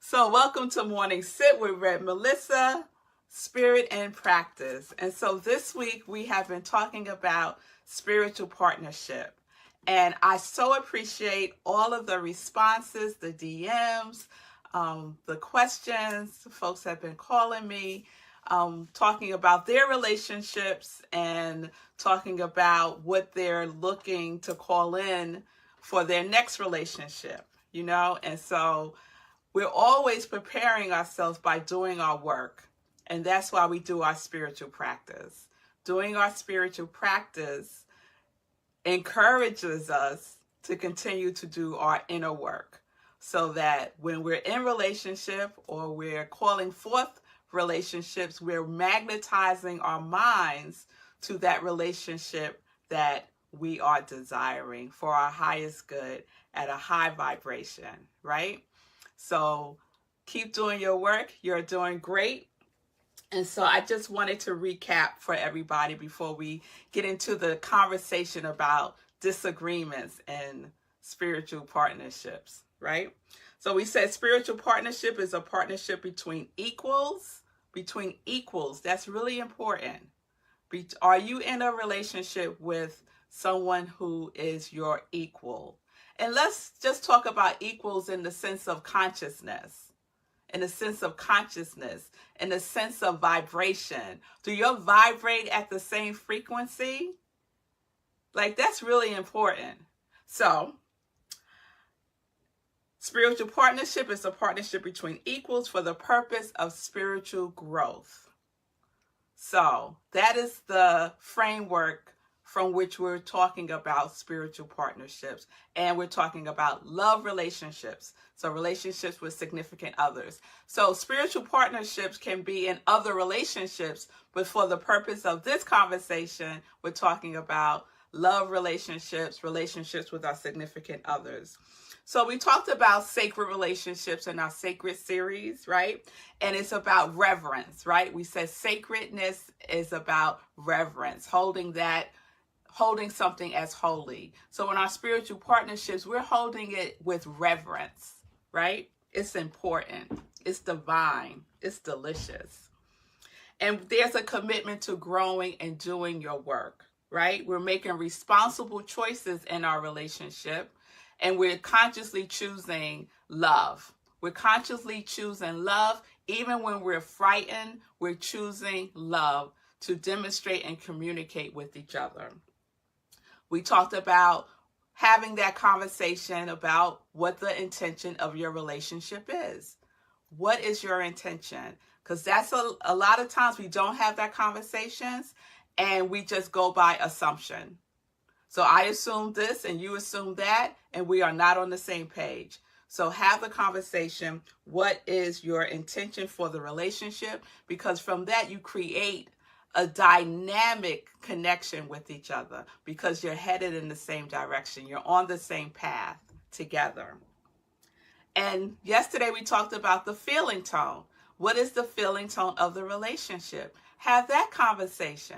So welcome to Morning Sit with Red Melissa, Spirit and Practice. And so this week we have been talking about spiritual partnership. And I so appreciate all of the responses, the DMs, the questions. Folks have been calling me, talking about their relationships and talking about what they're looking to call in for their next relationship, And so we're always preparing ourselves by doing our work. And that's why we do our spiritual practice. Doing our spiritual practice encourages us to continue to do our inner work so that when we're in relationship or we're calling forth relationships, we're magnetizing our minds to that relationship that we are desiring for our highest good at a high vibration, right? So keep doing your work. You're doing great. And so I just wanted to recap for everybody before we get into the conversation about disagreements and spiritual partnerships, right? So we said spiritual partnership is a partnership between equals. That's really important. Are you in a relationship with someone who is your equal? And let's just talk about equals in the sense of consciousness, in the sense of vibration. Do you vibrate at the same frequency? That's really important. So, spiritual partnership is a partnership between equals for the purpose of spiritual growth. So, that is the framework from which we're talking about spiritual partnerships. And we're talking about love relationships. So relationships with significant others. So spiritual partnerships can be in other relationships, but for the purpose of this conversation, we're talking about love relationships with our significant others. So we talked about sacred relationships in our sacred series, right? And it's about reverence, right? We said sacredness is about reverence, holding something as holy. So in our spiritual partnerships, we're holding it with reverence, right? It's important. It's divine. It's delicious. And there's a commitment to growing and doing your work, right? We're making responsible choices in our relationship, and we're consciously choosing love. We're consciously choosing love. Even when we're frightened, we're choosing love to demonstrate and communicate with each other. We talked about having that conversation about what the intention of your relationship is. What is your intention? Because that's a lot of times we don't have that conversations and we just go by assumption. So I assume this and you assume that, and we are not on the same page. So have the conversation. What is your intention for the relationship? Because from that you create a dynamic connection with each other because you're headed in the same direction. You're on the same path together. And yesterday we talked about the feeling tone. What is the feeling tone of the relationship? Have that conversation.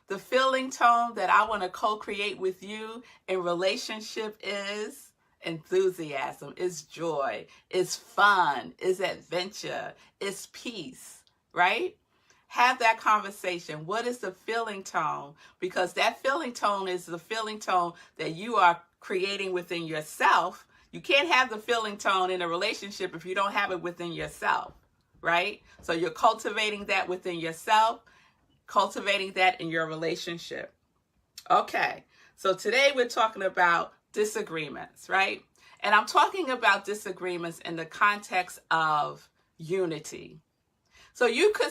The feeling tone that I want to co-create with you in relationship is enthusiasm, is joy, is fun, is adventure, is peace, right? Have that conversation. What is the feeling tone? Because that feeling tone is the feeling tone that you are creating within yourself. You can't have the feeling tone in a relationship if you don't have it within yourself, right? So you're cultivating that within yourself, cultivating that in your relationship. Okay, so today we're talking about disagreements, right? And I'm talking about disagreements in the context of unity. So you can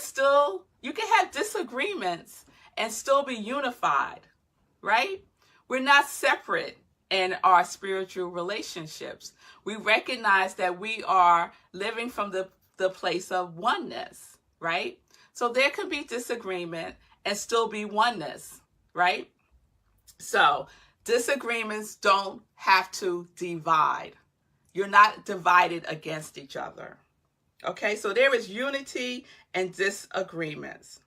have disagreements and still be unified, right? We're not separate in our spiritual relationships. We recognize that we are living from the place of oneness, right? So there can be disagreement and still be oneness, right? So disagreements don't have to divide. You're not divided against each other. Okay, so there is unity and disagreements.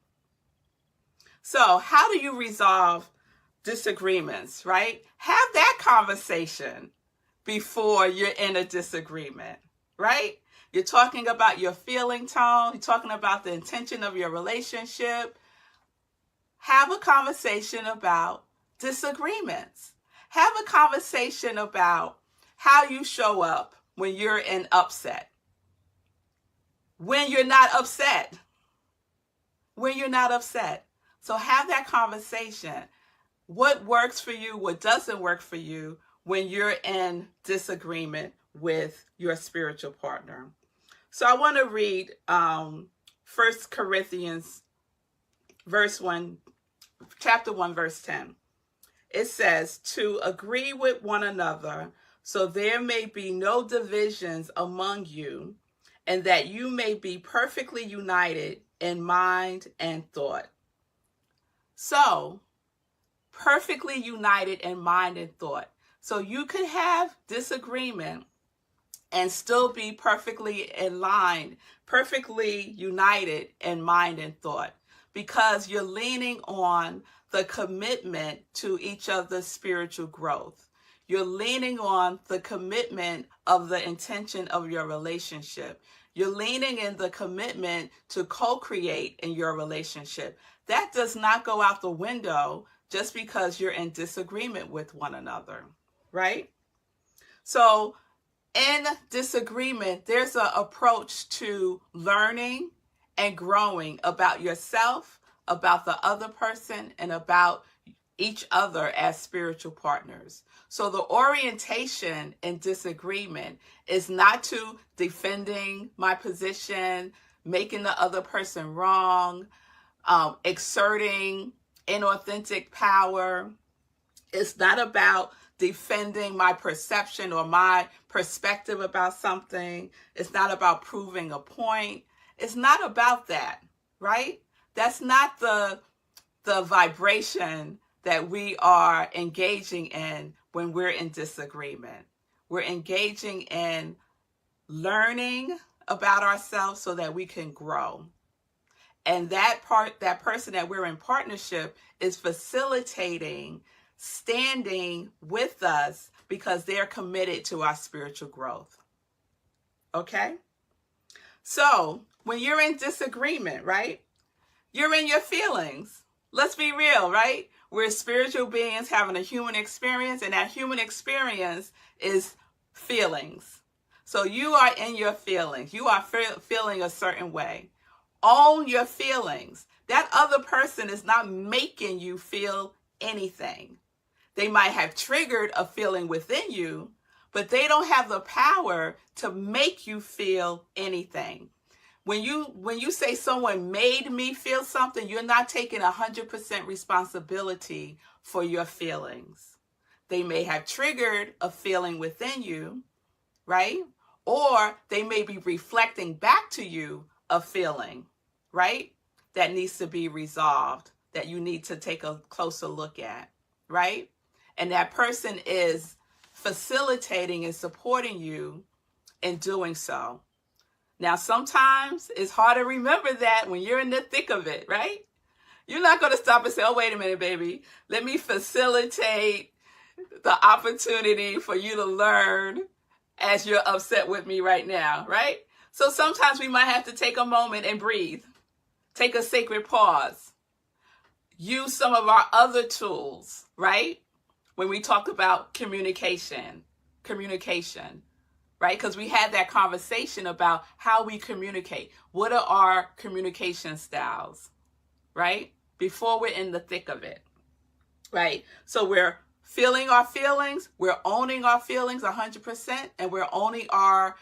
So how do you resolve disagreements, right? Have that conversation before you're in a disagreement, right? You're talking about your feeling tone. You're talking about the intention of your relationship. Have a conversation about disagreements. Have a conversation about how you show up when you're in upset, when you're not upset, when you're not upset. So have that conversation. What works for you, what doesn't work for you when you're in disagreement with your spiritual partner. So I want to read 1 Corinthians chapter 1, verse 10. It says, to agree with one another, so there may be no divisions among you, and that you may be perfectly united in mind and thought. So, perfectly united in mind and thought. So you could have disagreement and still be perfectly aligned, perfectly united in mind and thought, because you're leaning on the commitment to each other's spiritual growth. You're leaning on the commitment of the intention of your relationship. You're leaning in the commitment to co-create in your relationship. That does not go out the window just because you're in disagreement with one another, right? So in disagreement, there's an approach to learning and growing about yourself, about the other person, and about each other as spiritual partners. So the orientation in disagreement is not to defending my position, making the other person wrong, exerting inauthentic power. It's not about defending my perception or my perspective about something. It's not about proving a point. It's not about that, right? That's not the vibration that we are engaging in when we're in disagreement. We're engaging in learning about ourselves so that we can grow. And that person that we're in partnership is facilitating, standing with us because they're committed to our spiritual growth. Okay? So when you're in disagreement, right? You're in your feelings. Let's be real, right? We're spiritual beings having a human experience, and that human experience is feelings. So you are in your feelings. You are feeling a certain way. Own your feelings. That other person is not making you feel anything. They might have triggered a feeling within you, but they don't have the power to make you feel anything. When you say someone made me feel something, you're not taking 100% responsibility for your feelings. They may have triggered a feeling within you, right? Or they may be reflecting back to you a feeling, right? That needs to be resolved, that you need to take a closer look at, right? And that person is facilitating and supporting you in doing so. Now, sometimes it's hard to remember that when you're in the thick of it, right? You're not going to stop and say, oh, wait a minute, baby. Let me facilitate the opportunity for you to learn as you're upset with me right now, right? So sometimes we might have to take a moment and breathe. Take a sacred pause. Use some of our other tools, right? When we talk about communication, right? Because we had that conversation about how we communicate. What are our communication styles, right? Before we're in the thick of it, right? So we're feeling our feelings, we're owning our feelings 100%, and we're owning our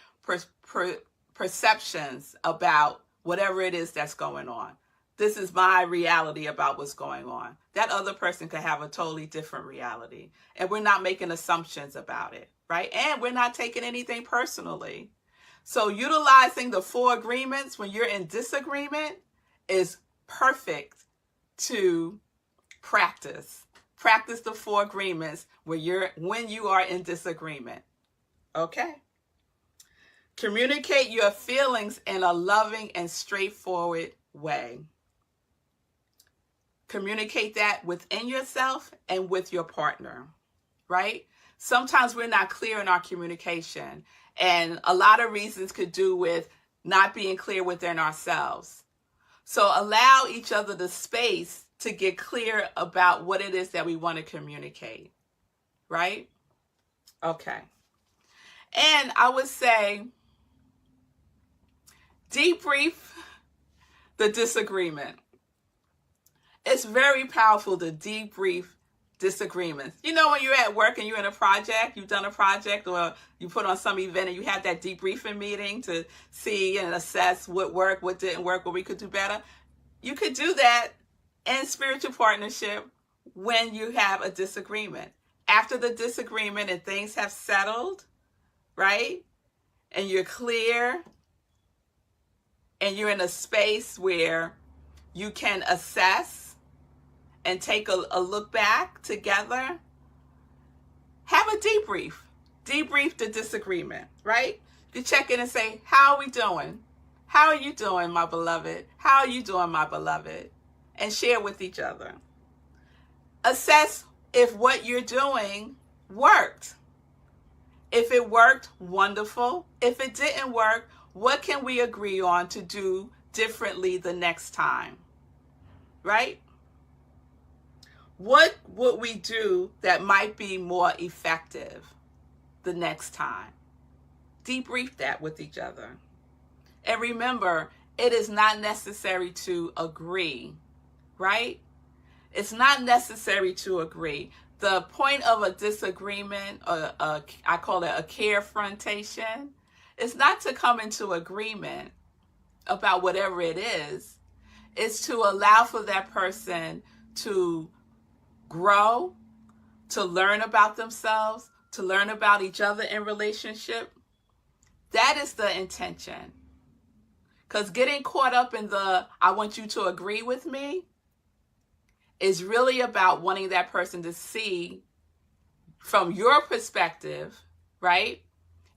perceptions about whatever it is that's going on. This is my reality about what's going on. That other person could have a totally different reality. And we're not making assumptions about it, right? And we're not taking anything personally. So utilizing the 4 agreements when you're in disagreement is perfect to practice. Practice the 4 agreements when you are in disagreement. Okay? Communicate your feelings in a loving and straightforward way. Communicate that within yourself and with your partner, right? Sometimes we're not clear in our communication, and a lot of reasons could do with not being clear within ourselves. So allow each other the space to get clear about what it is that we want to communicate, right? Okay. And I would say, debrief the disagreement. It's very powerful to debrief disagreements. You know, when you're at work and you're in a project, you've done a project, or you put on some event and you have that debriefing meeting to see and assess what worked, what didn't work, what we could do better. You could do that in spiritual partnership when you have a disagreement. After the disagreement and things have settled, right? And you're clear and you're in a space where you can assess and take a look back together, have a debrief. Debrief the disagreement, right? You check in and say, how are we doing? How are you doing, my beloved? How are you doing, my beloved? And share with each other. Assess if what you're doing worked. If it worked, wonderful. If it didn't work, what can we agree on to do differently the next time? Right? What would we do that might be more effective the next time? Debrief that with each other. And remember, it is not necessary to agree, right? It's not necessary to agree. The point of a disagreement, I call it a carefrontation, is not to come into agreement about whatever it is. It's to allow for that person to grow, to learn about themselves, to learn about each other in relationship. That is the intention. Because getting caught up in the, I want you to agree with me, is really about wanting that person to see from your perspective, right?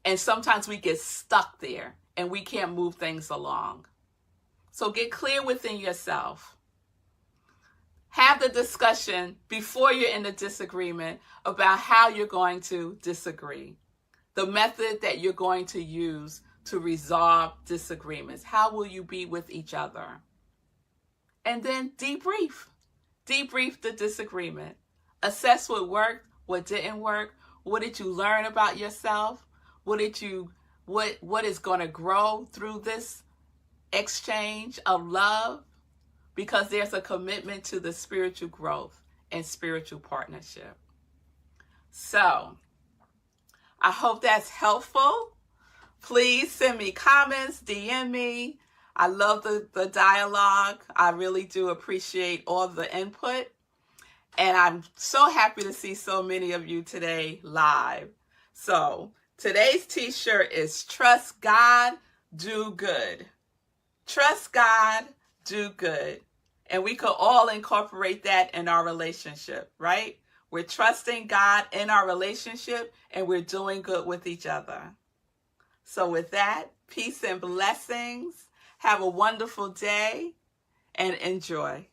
And sometimes we get stuck there and we can't move things along. So get clear within yourself. Have the discussion before you're in the disagreement about how you're going to disagree. The method that you're going to use to resolve disagreements. How will you be with each other? And then debrief. Debrief the disagreement. Assess what worked, what didn't work. What did you learn about yourself? What is going to grow through this exchange of love? Because there's a commitment to the spiritual growth and spiritual partnership. So, I hope that's helpful. Please send me comments, DM me. I love the dialogue. I really do appreciate all the input. And I'm so happy to see so many of you today live. So today's t-shirt is Trust God, Do Good. Trust God, do good. And we could all incorporate that in our relationship, right? We're trusting God in our relationship and we're doing good with each other. So with that, peace and blessings. Have a wonderful day and enjoy.